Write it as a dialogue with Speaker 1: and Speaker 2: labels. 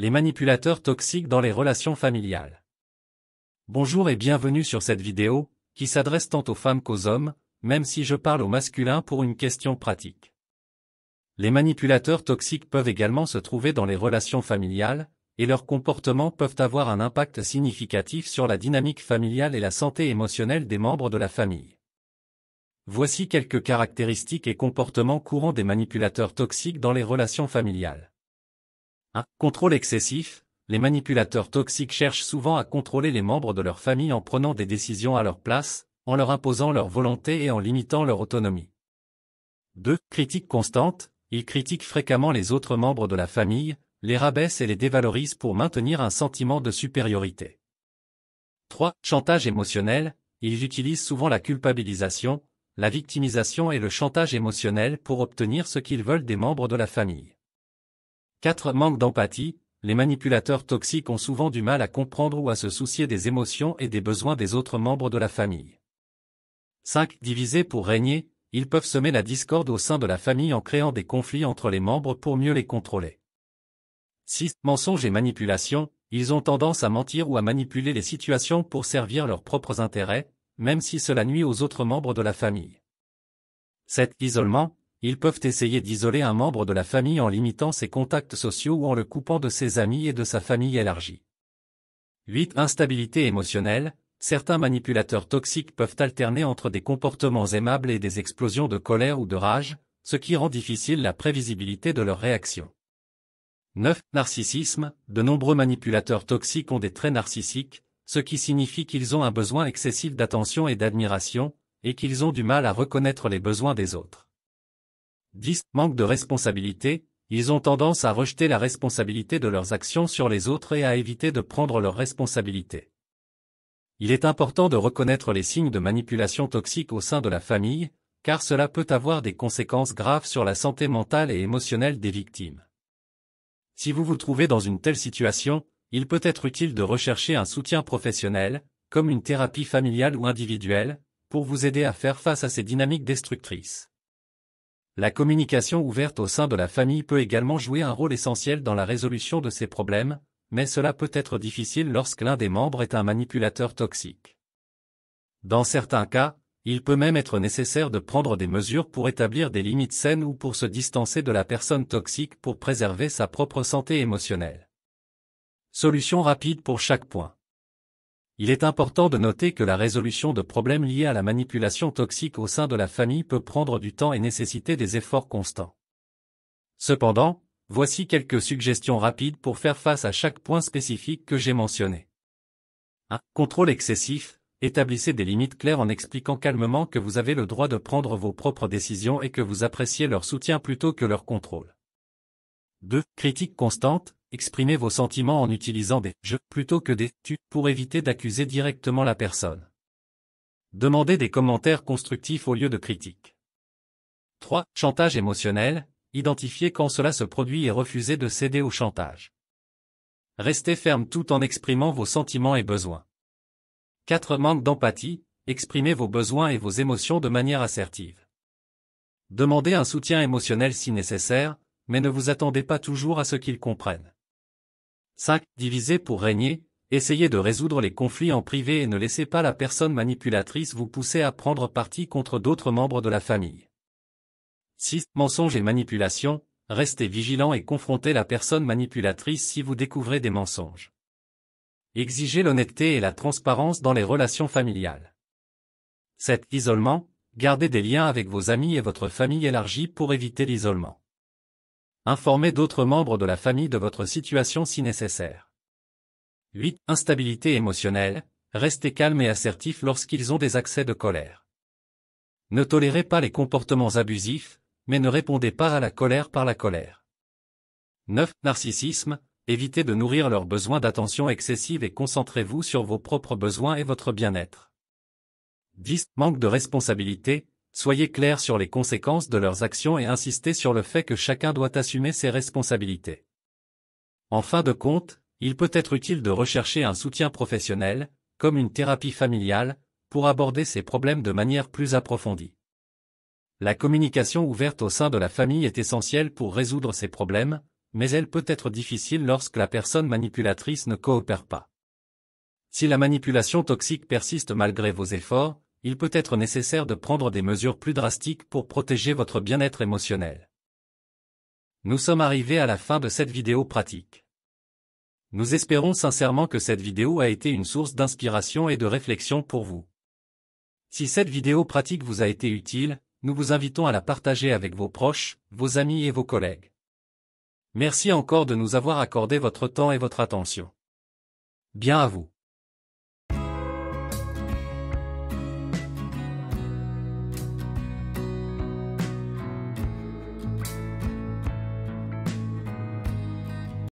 Speaker 1: Les manipulateurs toxiques dans les relations familiales. Bonjour et bienvenue sur cette vidéo, qui s'adresse tant aux femmes qu'aux hommes, même si je parle au masculin pour une question pratique. Les manipulateurs toxiques peuvent également se trouver dans les relations familiales, et leurs comportements peuvent avoir un impact significatif sur la dynamique familiale et la santé émotionnelle des membres de la famille. Voici quelques caractéristiques et comportements courants des manipulateurs toxiques dans les relations familiales. 1. Contrôle excessif. Les manipulateurs toxiques cherchent souvent à contrôler les membres de leur famille en prenant des décisions à leur place, en leur imposant leur volonté et en limitant leur autonomie. 2. Critique constante. Ils critiquent fréquemment les autres membres de la famille, les rabaissent et les dévalorisent pour maintenir un sentiment de supériorité. 3. Chantage émotionnel. Ils utilisent souvent la culpabilisation, la victimisation et le chantage émotionnel pour obtenir ce qu'ils veulent des membres de la famille. 4. Manque d'empathie. Les manipulateurs toxiques ont souvent du mal à comprendre ou à se soucier des émotions et des besoins des autres membres de la famille. 5. Diviser pour régner. Ils peuvent semer la discorde au sein de la famille en créant des conflits entre les membres pour mieux les contrôler. 6. Mensonges et manipulation. Ils ont tendance à mentir ou à manipuler les situations pour servir leurs propres intérêts, même si cela nuit aux autres membres de la famille. 7. Isolement. Ils peuvent essayer d'isoler un membre de la famille en limitant ses contacts sociaux ou en le coupant de ses amis et de sa famille élargie. 8. Instabilité émotionnelle. Certains manipulateurs toxiques peuvent alterner entre des comportements aimables et des explosions de colère ou de rage, ce qui rend difficile la prévisibilité de leurs réactions. 9. Narcissisme. De nombreux manipulateurs toxiques ont des traits narcissiques, ce qui signifie qu'ils ont un besoin excessif d'attention et d'admiration, et qu'ils ont du mal à reconnaître les besoins des autres. 10. Manque de responsabilité. Ils ont tendance à rejeter la responsabilité de leurs actions sur les autres et à éviter de prendre leurs responsabilités. Il est important de reconnaître les signes de manipulation toxique au sein de la famille, car cela peut avoir des conséquences graves sur la santé mentale et émotionnelle des victimes. Si vous vous trouvez dans une telle situation, il peut être utile de rechercher un soutien professionnel, comme une thérapie familiale ou individuelle, pour vous aider à faire face à ces dynamiques destructrices. La communication ouverte au sein de la famille peut également jouer un rôle essentiel dans la résolution de ces problèmes, mais cela peut être difficile lorsque l'un des membres est un manipulateur toxique. Dans certains cas, il peut même être nécessaire de prendre des mesures pour établir des limites saines ou pour se distancer de la personne toxique pour préserver sa propre santé émotionnelle. Solution rapide pour chaque point. Il est important de noter que la résolution de problèmes liés à la manipulation toxique au sein de la famille peut prendre du temps et nécessiter des efforts constants. Cependant, voici quelques suggestions rapides pour faire face à chaque point spécifique que j'ai mentionné. 1. Contrôle excessif. Établissez des limites claires en expliquant calmement que vous avez le droit de prendre vos propres décisions et que vous appréciez leur soutien plutôt que leur contrôle. 2. Critique constante. Exprimez vos sentiments en utilisant des « je » plutôt que des « tu » pour éviter d'accuser directement la personne. Demandez des commentaires constructifs au lieu de critiques. 3. Chantage émotionnel. Identifiez quand cela se produit et refusez de céder au chantage. Restez ferme tout en exprimant vos sentiments et besoins. 4. Manque d'empathie. Exprimez vos besoins et vos émotions de manière assertive. Demandez un soutien émotionnel si nécessaire, mais ne vous attendez pas toujours à ce qu'ils comprennent. 5. Diviser pour régner. Essayez de résoudre les conflits en privé et ne laissez pas la personne manipulatrice vous pousser à prendre parti contre d'autres membres de la famille. 6. Mensonges et manipulation. Restez vigilant et confrontez la personne manipulatrice si vous découvrez des mensonges. Exigez l'honnêteté et la transparence dans les relations familiales. 7. Isolement. Gardez des liens avec vos amis et votre famille élargie pour éviter l'isolement. Informez d'autres membres de la famille de votre situation si nécessaire. 8. Instabilité émotionnelle. Restez calme et assertif lorsqu'ils ont des accès de colère. Ne tolérez pas les comportements abusifs, mais ne répondez pas à la colère par la colère. 9. Narcissisme. Évitez de nourrir leurs besoins d'attention excessive et concentrez-vous sur vos propres besoins et votre bien-être. 10. Manque de responsabilité. Soyez clair sur les conséquences de leurs actions et insistez sur le fait que chacun doit assumer ses responsabilités. En fin de compte, il peut être utile de rechercher un soutien professionnel, comme une thérapie familiale, pour aborder ces problèmes de manière plus approfondie. La communication ouverte au sein de la famille est essentielle pour résoudre ces problèmes, mais elle peut être difficile lorsque la personne manipulatrice ne coopère pas. Si la manipulation toxique persiste malgré vos efforts, il peut être nécessaire de prendre des mesures plus drastiques pour protéger votre bien-être émotionnel. Nous sommes arrivés à la fin de cette vidéo pratique. Nous espérons sincèrement que cette vidéo a été une source d'inspiration et de réflexion pour vous. Si cette vidéo pratique vous a été utile, nous vous invitons à la partager avec vos proches, vos amis et vos collègues. Merci encore de nous avoir accordé votre temps et votre attention. Bien à vous.